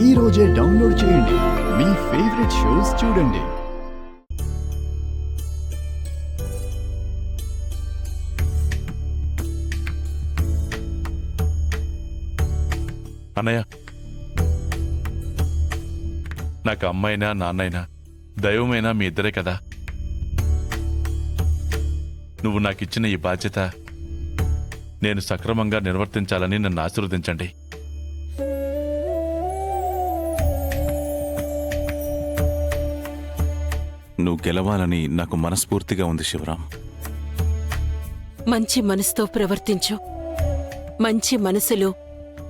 ఈ రోజే డౌన్లోడ్ చేయండి. మీ ఫేవరెట్ షోస్ చూడండి. అన్నయ్య, నాకు అమ్మైనా నాన్నైనా దైవమైనా మీ ఇద్దరే కదా. నువ్వు నాకిచ్చిన ఈ బాధ్యత నేను సక్రమంగా నిర్వర్తించాలని నన్ను ఆశీర్వదించండి. నువ్వు గెలవాలని నాకు మనస్ఫూర్తిగా ఉంది శివరాం. మంచి మనసుతో ప్రవర్తించు. మంచి మనసులో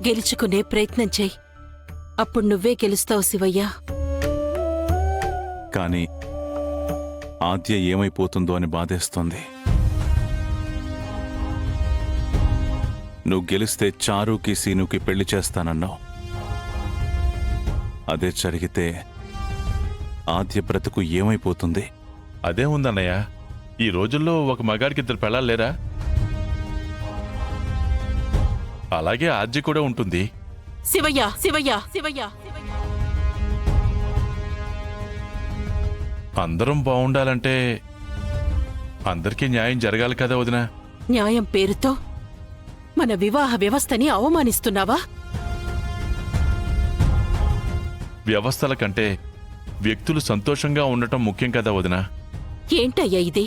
గెలుచుకునే ప్రయత్నం చెయ్యి. అప్పుడు నువ్వే గెలుస్తావు శివయ్య. కానీ ఆద్య ఏమైపోతుందో అని బాధేస్తోంది. నువ్వు గెలిస్తే చారుకి సీనుకి పెళ్లి చేస్తానన్నావు. అదే జరిగితే ఆద్య బ్రతుకు ఏమైపోతుంది? అదే ఉందన్నయ్య, ఈ రోజుల్లో ఒక మగాడికి ఇద్దరు పెళ్ళాలు లేరా? అలాగే ఆద్య కూడా ఉంటుంది. శివయ్య శివయ్య శివయ్య అందరం బాగుండాలంటే అందరికీ న్యాయం జరగాలి కదా వదినా. న్యాయం పేరుతో మన వివాహ వ్యవస్థని అవమానిస్తున్నావా? వ్యవస్థల కంటే వ్యక్తులు సంతోషంగా ఉండటం ముఖ్యం కదా వదినా. ఏంటయ్యా ఇది?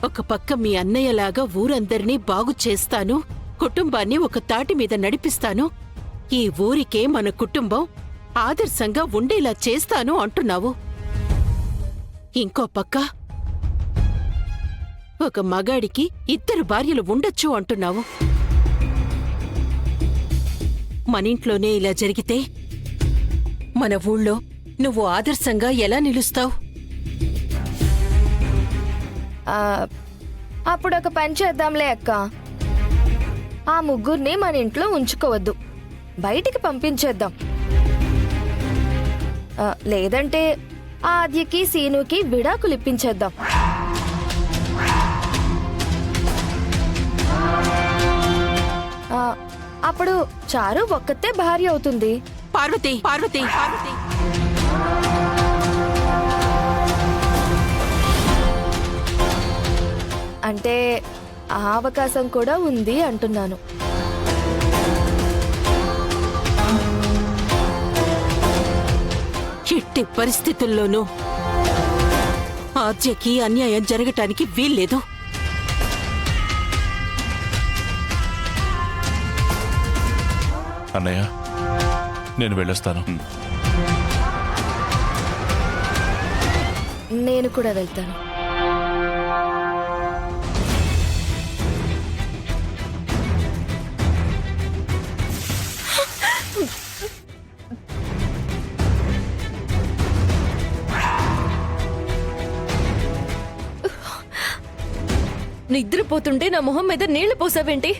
ఒక పక్క మీ అన్నయ్యలాగా ఊరందరినీ బాగు చేస్తాను, కుటుంబాన్ని ఒక తాటి మీద నడిపిస్తాను, ఈ ఊరికే మన కుటుంబం ఆదర్శంగా ఉండేలా చేస్తాను అంటున్నావు. ఇంకో పక్క ఒక మగాడికి ఇద్దరు భార్యలు ఉండొచ్చు అంటున్నావు. మనింట్లోనే ఇలా జరిగితే మన ఊళ్ళో నువ్వు ఆదర్శంగా ఎలా నిలుస్తావు? అప్పుడు ఒక పని చేద్దాంలే అక్క. ఆ ముగ్గురిని మన ఇంట్లో ఉంచుకోవద్దు, బయటికి పంపించేద్దాం. లేదంటే ఆద్యకి సీనుకి విడాకులు ఇప్పించేద్దాం. అప్పుడు చారు ఒక్కతే భార్య అవుతుంది. పార్వతి పార్వతి పార్వతి అంటే ఆ అవకాశం కూడా ఉంది అంటున్నాను. ఎట్టి పరిస్థితుల్లోనూ ఆద్యకి అన్యాయం జరగటానికి వీల్లేదు. అన్నయ్య, నేను వెళ్ళొస్తాను. నేను కూడా వెళ్తాను. నిద్రపోతుంటే నా మొహం మీద నీళ్లు పోసావేంటి?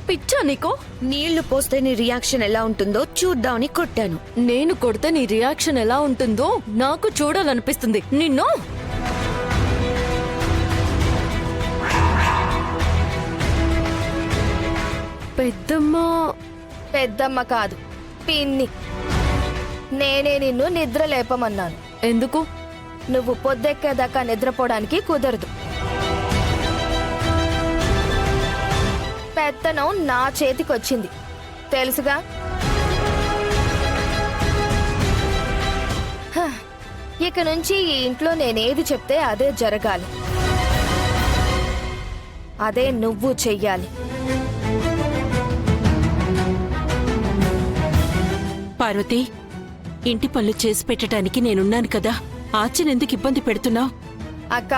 పిచ్చా నీకో? నీళ్లు పోస్తే నీ రియాక్షన్ ఎలా ఉంటుందో చూద్దామని కొట్టాను. నేను కొడితే నీ రియాక్షన్ ఎలా ఉంటుందో నాకు చూడాలనిపిస్తుంది. నిన్ను పెద్దమ్మ కాదు, పిన్ని. నేనే నిన్ను నిద్ర లేపమన్నాను. ఎందుకు? నువ్వు పొద్దెక్కేదాకా నిద్రపోవడానికి కుదరదు. పెత్తనం నా చేతికొచ్చింది, తెలుసుగా. ఇక నుంచి ఈ ఇంట్లో నేనేది చెప్తే అదే జరగాలి, అదే నువ్వు చెయ్యాలి. పార్వతి, ఇంటి పనులు చేసి పెట్టడానికి నేనున్నాను కదా, ఆచనెందుకు ఇబ్బంది పెడుతున్నావు? అక్క,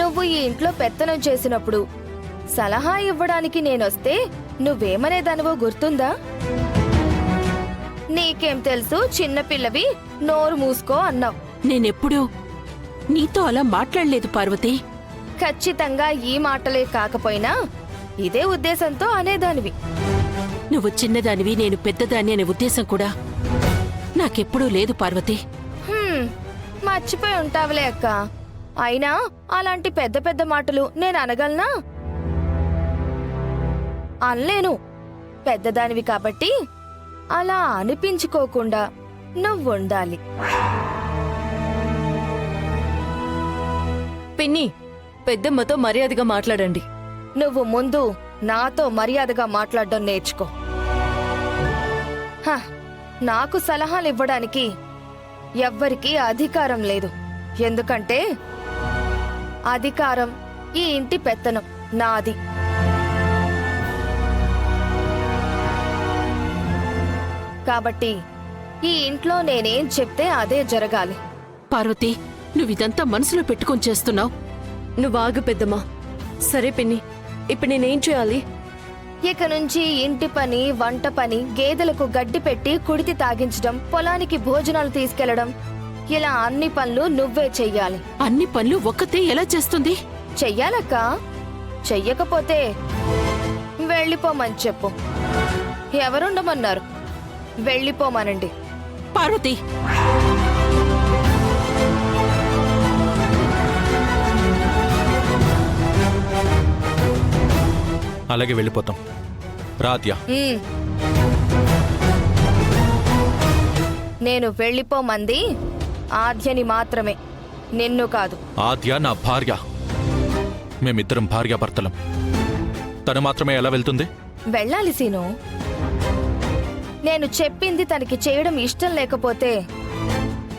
నువ్వు ఈ ఇంట్లో పెత్తనం చేసినప్పుడు సలహా ఇవ్వడానికి నేనొస్తే నువ్వేమనేదానివో గుర్తుందా? నీకేం తెలుసు చిన్నపిల్లవి, నోరు మూసుకో అన్నావు. నేనెప్పుడూ నీతో అలా మాట్లాడలేదు పార్వతి. ఖచ్చితంగా ఈ మాటలే కాకపోయినా ఇదే ఉద్దేశంతో అనేదానివి. నువ్వు చిన్నదానివి, నేను పెద్దదాన్ని అనే ఉద్దేశం కూడా నాకెప్పుడూ లేదు పార్వతి. మర్చిపోయి ఉంటావులే అక్క. అయినా అలాంటి పెద్ద పెద్ద మాటలు నేను అనగలనా? అనలేను. పెద్దదానివి కాబట్టి అలా అనిపించుకోకుండా నువ్వుండాలి. పిన్ని, పెద్దమ్మతో మర్యాదగా మాట్లాడండి. నువ్వు ముందు నాతో మర్యాదగా మాట్లాడడం నేర్చుకో. హ, నాకు సలహాలు ఇవ్వడానికి ఎవ్వరికీ అధికారం లేదు. ఎందుకంటే అధికారం ఈ ఇంటి పెత్తనం నాది. కాబట్టి ఈ ఇంట్లో నేనేం చెప్తే అదే జరగాలి. పార్వతి, నువ్విదంతా మనసులో పెట్టుకొని చేస్తున్నావు. నువ్వు ఆగు పెద్దమ్మా. సరే పిన్ని, ఇప్పుడు నేనేం చేయాలి? ఇక నుంచి ఇంటి పని, వంట పని, గేదెలకు గడ్డి పెట్టి కుడితి తాగించడం, పొలానికి భోజనాలు తీసుకెళ్లడం, ఇలా అన్ని పనులు నువ్వే చెయ్యాలి. అన్ని పనులు ఒక్కతే ఎలా చేస్తుంది? చెయ్యాలక్క. చెయ్యకపోతే వెళ్ళిపోమని చెప్పు. ఎవరుండమన్నారు? వెళ్ళిపోమనండి. పార్వతి, అలాగే వెళ్ళిపోతాం. రాత్య, ఉమ్. నేను వెళ్ళిపోమంది ఆద్యని మాత్రమే, నిన్ను కాదు. ఆద్య నా భార్య. మేమిద్దరం భార్యాభర్తలం. తను మాత్రమే ఎలా వెళ్తుంది? వెళ్ళాలి సీను. నేను చెప్పింది తనకి చేయడం ఇష్టం లేకపోతే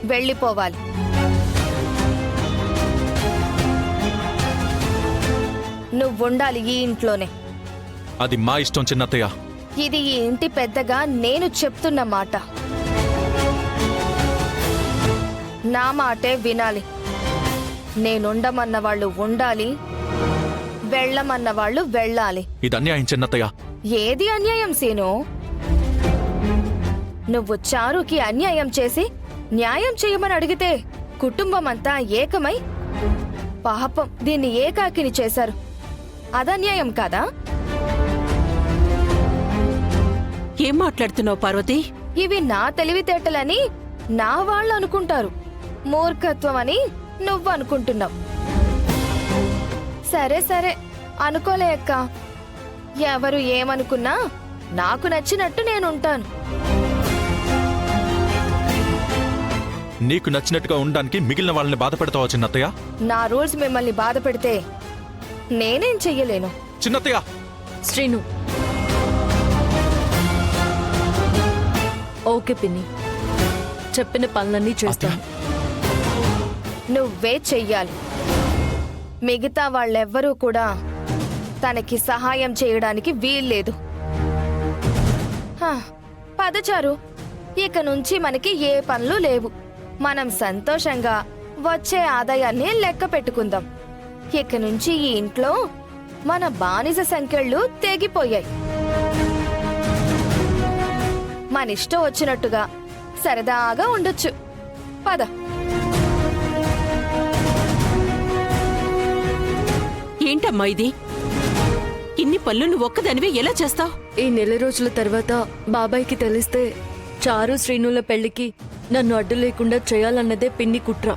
వెళ్ళిపోవాలి. నువ్వుండాలి ఈ ఇంట్లోనే. అది మా ఇష్టం చిన్నత్తయ్య. ఇది ఈ ఇంటి పెద్దగా నేను చెప్తున్న మాట. నా మాటే వినాలి. నేనుండమన్న వాళ్ళు ఉండాలి, వెళ్ళమన్న వాళ్ళు వెళ్ళాలి. ఇది అన్యాయం చిన్నత్తయ్య. ఏది అన్యాయం సీను? నువ్వు చారుకి అన్యాయం చేసి న్యాయం చేయమని అడిగితే కుటుంబం అంతా ఏకమై పాపం దీన్ని ఏకాకిని చేశారు. అదన్యాయం కాదా? ఏం మాట్లాడుతున్నావు పార్వతి? ఇవి నా తెలివితేటలని నా వాళ్ళు అనుకుంటారు, మూర్ఖత్వం అని నువ్వు అనుకుంటున్నావు. సరే సరే, అనుకోలే అక్క. ఎవరు ఏమనుకున్నా నాకు నచ్చినట్టు నేనుంటాను. నీకు నచ్చినట్టుగా ఉండడానికి మిగిలిన వాళ్ళని బాధ పెడతావా చిన్నత్తయ్య? నా రూల్స్ మిమ్మల్ని బాధ పెడితే నేనేం చెయ్యలేను. చిన్నత్తయ్య, శ్రీను. ఓకే పిన్ని, చెప్పిన పనులన్నీ చేస్తాను. నువ్వే చెయ్యాలి. మిగతా వాళ్ళెవ్వరూ కూడా తనకి సహాయం చేయడానికి వీల్లేదు. హా, పదచారు. ఇక నుంచి మనకి ఏ పనులు లేవు. మనం సంతోషంగా వచ్చే ఆదాయాన్ని లెక్క పెట్టుకుందాం. ఇక నుంచి ఈ ఇంట్లో మన బానిస సంఖ్యలు తెగిపోయాయి. మన ఇష్టం వచ్చినట్టుగా సరదాగా ఉండొచ్చు. పద. ఏంటమ్మా ఇది? ఇన్ని పనులు నువ్వు ఒక్కదానివే ఎలా చేస్తావు? ఈ నెల రోజుల తర్వాత బాబాయ్కి తెలిస్తే చారు శ్రీనుల పెళ్లికి నన్ను అడ్డు లేకుండా చేయాలన్నదే పిన్ని కుట్ర.